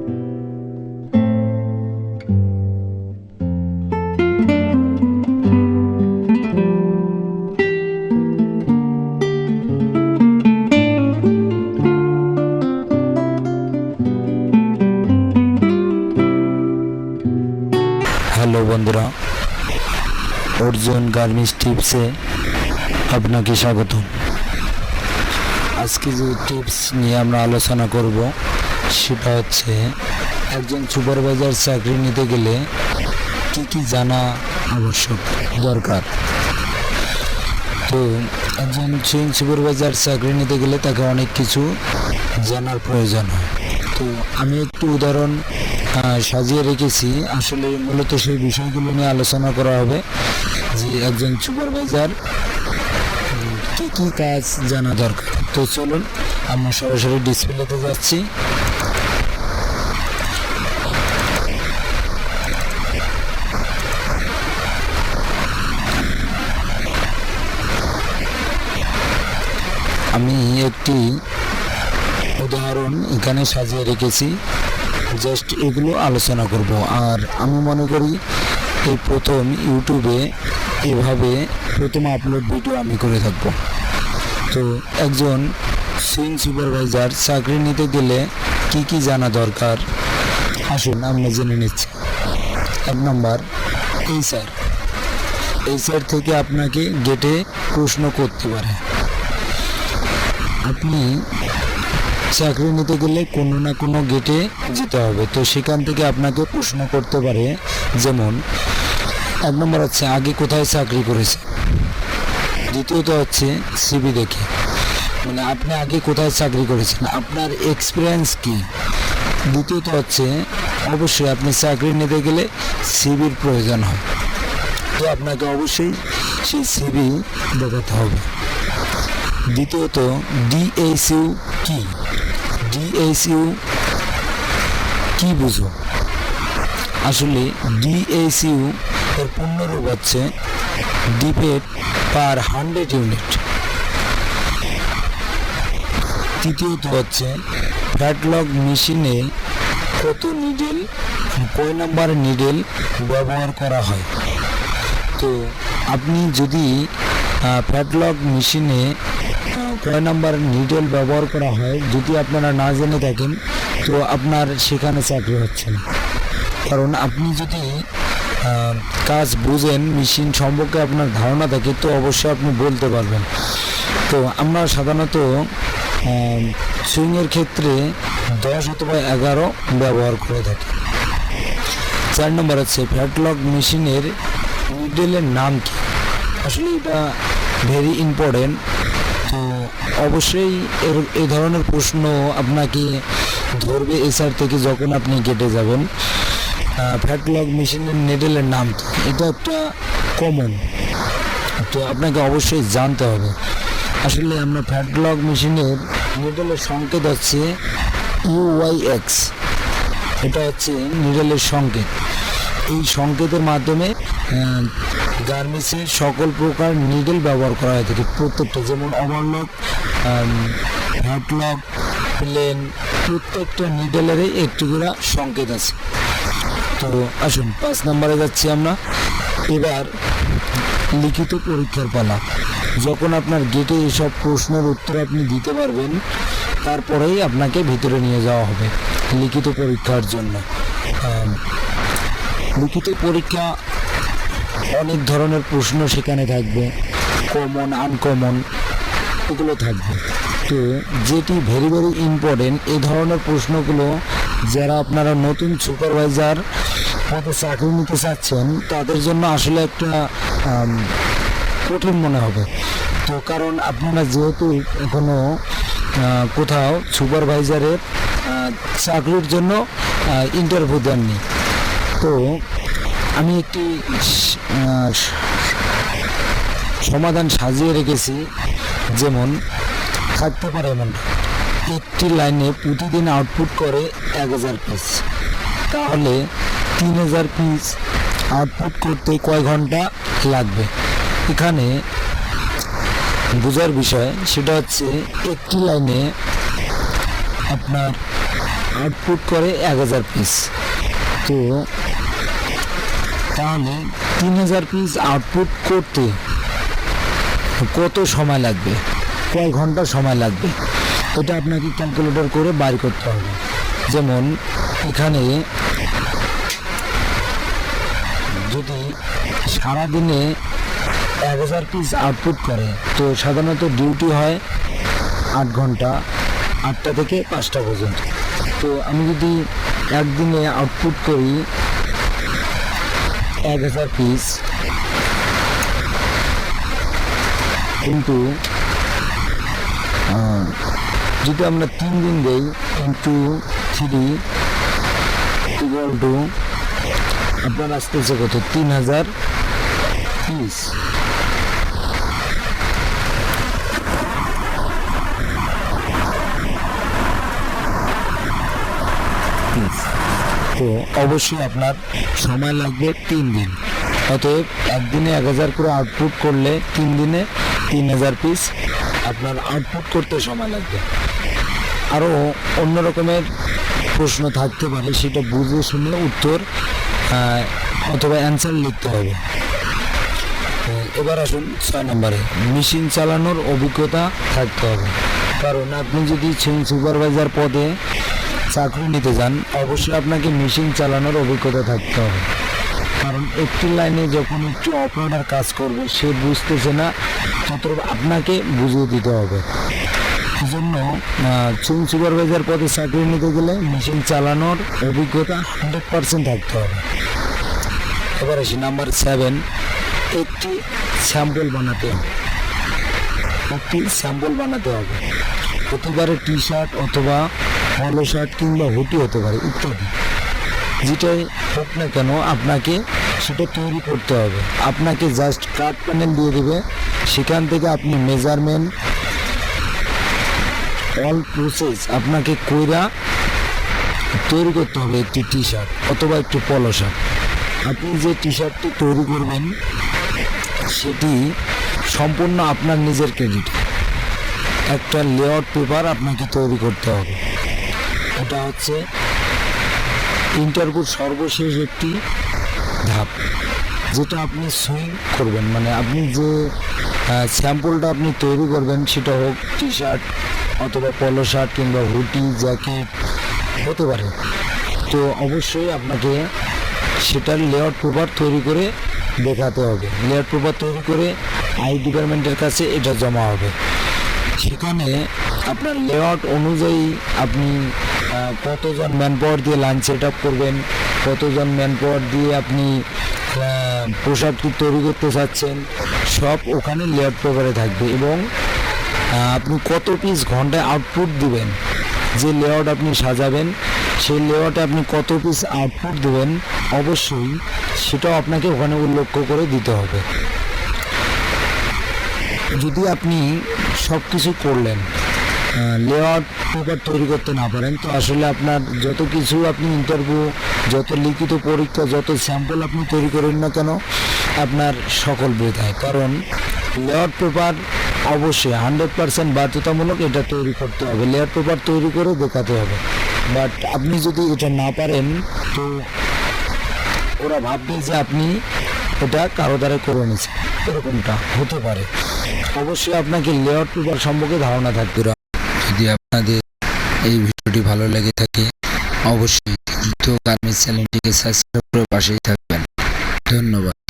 Hello বন্ধুরা, Arjun garments টিপসে আপনাকে স্বাগত। আজকে যে টিপস নিয়ে আমরা আলোচনা করব সেটা হচ্ছে একজন সুপারভাইজার চাকরি নিতে গেলে কি কি জানা আবশ্যক দরকার। তো একজন সুইং সুপারভাইজার চাকরি নিতে গেলে তাকে অনেক কিছু জানার প্রয়োজন হয়। তো আমি একটু উদাহরণ সাজিয়ে রেখেছি, আসলে মূলত সেই বিষয়গুলো নিয়ে আলোচনা করা হবে যে একজন সুপারভাইজার কী কী কাজ জানা দরকার। তো চলুন আমরা সরাসরি ডিসপ্লেতে যাচ্ছি। আমি একটি উদাহরণ এখানে সাজিয়ে রেখেছি, জাস্ট এগুলো আলোচনা করব। আর আমি মনে করি এই প্রথম ইউটিউবে এভাবে প্রথম আপলোড ভিডিও আমি করে থাকবো। তো একজন সুইং সুপারভাইজার চাকরি নিতে গেলে কি কি জানা দরকার আসুন আমরা জেনে নিচ্ছি। 1 নম্বর, এইচআর থেকে আপনাকে গেটে প্রশ্ন করতে পারে। আপনি চাকরি নিতে গেলে কোনো না কোনো গেটে যেতে হবে, তো সেখান থেকে আপনাকে প্রশ্ন করতে পারে। যেমন 1 নম্বর হচ্ছে আগে কোথায় চাকরি করেছে, দ্বিতীয়ত হচ্ছে সিভি দেখে, মানে আপনি আগে কোথায় চাকরি করেছেন, আপনার এক্সপিরিয়েন্স কি। দ্বিতীয়ত হচ্ছে অবশ্যই আপনি চাকরি নিতে গেলে সিভির প্রয়োজন হয়, তো আপনাকে অবশ্যই সেই সিভি দেখাতে হবে। দ্বিতীয়ত ডিএসইউ কি, ডিএসইউ কি বুঝো। আসলে ডিএসইউ এর পূর্ণরূপ হচ্ছে ডিফেক্ট পার 100 ইউনিট। তৃতীয়ত হচ্ছে ফ্যাটলগ মেশিনে কত নিডেল, কয় নাম্বার নিডেল ব্যবহার করা হয়। তো আপনি যদি ফ্যাটলগ মেশিনে কয় নাম্বার নিডেল ব্যবহার করা হয় যদি আপনারা না জেনে থাকেন, তো আপনার সেখানে চাকরি হচ্ছে না। কারণ আপনি যদি কাজ বুঝেন, মেশিন সম্পর্কে আপনার ধারণা থাকে, তো অবশ্যই আপনি বলতে পারবেন। তো আমরা সাধারণত সুইংয়ের ক্ষেত্রে 10 অথবা 11 ব্যবহার করে থাকি। 4 নম্বর হচ্ছে ফ্যাটলগ মেশিনের নিডেলের নাম কি। আসলে এটা ভেরি ইম্পর্টেন্ট। তো অবশ্যই এই ধরনের প্রশ্ন আপনাকে ধরবে এসআর থেকে যখন আপনি গেটে যাবেন। ফ্যাটলগ মেশিনের নিডেলের নাম কি, এটা একটা কমন, তো আপনাকে অবশ্যই জানতে হবে। আসলে আমরা ফ্যাটলগ মেশিনের নিডেলের সংকেত হচ্ছে UYX, এটা হচ্ছে নিডেলের সংকেত। এই সংকেতের মাধ্যমে গার্মেন্টসের সকল প্রকার নিডেল ব্যবহার করা হয়ে থাকে প্রত্যেকটা, যেমন ওভারলক, ফ্যাটলগ, প্লেন, প্রত্যেকটা নিডেলেরই একটি করে সংকেত আছে। তো আসুন 5 নম্বরে যাচ্ছি আমরা। এবার লিখিত পরীক্ষার পালা। যখন আপনার গেটে এসব প্রশ্নের উত্তর আপনি দিতে পারবেন, তারপরেই আপনাকে ভিতরে নিয়ে যাওয়া হবে লিখিত পরীক্ষার জন্য। লিখিত পরীক্ষা অনেক ধরনের প্রশ্ন সেখানে থাকবে, কমন, আনকমন, এগুলো থাকবে। তো যেটি ভেরি ভেরি ইম্পর্টেন্ট, এই ধরনের প্রশ্নগুলো যারা আপনারা নতুন সুপারভাইজার পদে চাকরি নিতে চাচ্ছেন তাদের জন্য আসলে একটা কঠিন মনে হবে। তো কারণ আপনারা যেহেতু এখনো কোথাও সুপারভাইজারের চাকরির জন্য ইন্টারভিউ দেননি, তো আমি একটি সমাধান সাজিয়ে রেখেছি। যেমন থাকতে পারে এমন একটি লাইনে প্রতিদিন আউটপুট করে 1000 পিস, তাহলে 3000 পিস আউটপুট করতে কয় ঘন্টা লাগবে। এখানে বোঝার বিষয় সেটা হচ্ছে একটি লাইনে আপনার আউটপুট করে 1000 পিস। তো তাহলে 3000 পিস আউটপুট করতে কত সময় লাগবে, কয় ঘন্টা সময় লাগবে, এটা আপনাকে ক্যালকুলেটর করে বাইর করতে হবে। যেমন এখানে যদি সারাদিনে 1000 পিস আউটপুট করে, তো সাধারণত ডিউটি হয় 8 ঘন্টা, 8টা থেকে 5টা পর্যন্ত। তো আমি যদি একদিনে আউটপুট করি 1000 পিস, কিন্তু যদি আমরা 3 দিন দেই ইন্টু 3 ইকুয়াল টু আপনার আসতেছে কত, 3000 পিস। তো অবশ্যই আপনার সময় লাগবে 3 দিন। অতএব একদিনে 1000 করে আউটপুট করলে 3 দিনে 3000 পিস আপনার আউটপুট করতে সময় লাগবে। আরও অন্য রকমের প্রশ্ন থাকতে পারে, সেটা বুঝে শুনে উত্তর অথবা অ্যান্সার লিখতে হবে। এবার আসুন 6 নম্বরে, মেশিন চালানোর অভিজ্ঞতা থাকতে হবে। কারণ আপনি যদি সুপারভাইজার পদে চাকরি নিতে যান, অবশ্যই আপনাকে মেশিন চালানোর অভিজ্ঞতা থাকতে হবে। কারণ একটি লাইনে যখন একটি অপারেটর কাজ করবে, সে বুঝতেছে না, ততটা আপনাকে বুঝিয়ে দিতে হবে। জন্য সুপারভাইজার পদে চাকরি নিতে গেলে মেশিন চালানোর অভিজ্ঞতা 100% থাকতে হবে। এবার আসি নাম্বার 7, একটি স্যাম্পল বানাতে হবে। একটি স্যাম্পল বানাতে হবে, হতে পারে টি শার্ট অথবা পলো শার্ট কিংবা হুডি হতে পারে ইত্যাদি। যেটাই হোক না কেন আপনাকে সেটা তৈরি করতে হবে। আপনাকে জাস্ট কাট প্যানেল দিয়ে দেবে, সেখান থেকে আপনি মেজারমেন্ট অল প্রসেস আপনাকে কইরা তৈরি করতে হবে একটি টি শার্ট অথবা একটি পলো শার্ট। আপনি যে টি শার্টটি তৈরি করবেন সেটি সম্পূর্ণ আপনার নিজের ক্রেডিট। একটা লেআউট পেপার আপনাকে তৈরি করতে হবে। এটা হচ্ছে ইন্টারভিউর সর্বশেষ একটি ধাপ, যেটা আপনি সুইং করবেন। মানে আপনি যে স্যাম্পলটা আপনি তৈরি করবেন, সেটা হোক টি শার্ট অথবা পলো শার্ট কিংবা হুডি জ্যাকেট হতে পারে। তো অবশ্যই আপনাকে সেটার লেআউট পেপার তৈরি করে দেখাতে হবে। লেআউট পেপার তৈরি করে আই ডিপার্টমেন্টের কাছে এটা জমা হবে। সেখানে আপনার লেআউট অনুযায়ী আপনি কতজন ম্যান পাওয়ার দিয়ে লাইন সেট আপ করবেন, কতজন ম্যান পাওয়ার দিয়ে আপনি পোশাকটি তৈরি করতে চাচ্ছেন, সব ওখানে লেআউট পেপারে থাকবে। এবং আপনি কত পিস ঘন্টায় আউটপুট দিবেন, যে লেআউট আপনি সাজাবেন সেই লেআউটে আপনি কত পিস আউটপুট দেবেন, অবশ্যই সেটাও আপনাকে ওখানে উল্লেখ করে দিতে হবে। যদি আপনি সব কিছু করলেন, লেআউট পেপার তৈরি করতে না পারেন, তো আসলে আপনার যত কিছু আপনি ইন্টারভিউ, যত লিখিত পরীক্ষা, যত স্যাম্পল আপনি তৈরি করেন না কেন, আপনার সকল বৃথায়। কারণ লেআউট পেপার অবশ্যই 100% বাধ্যতামূলক এটা তৈরি করতে হবে, লেআউট পেপার তৈরি করে দেখাতে হবে। বাট আপনি যদি এটা না পারেন, তো ওরা ভাববে যে আপনি এটা কারো দ্বারা করে নিচ্ছেন, এরকমটা হতে পারে। অবশ্যই আপনাকে লেআউট পেপার সম্পর্কে ধারণা থাকবে। যদি আপনাদের এই ভিডিওটি ভালো লেগে থাকে, অবশ্যই গার্মেন্টস চ্যানেলটিকে সাবস্ক্রাইব করে পাশেই থাকবেন। ধন্যবাদ।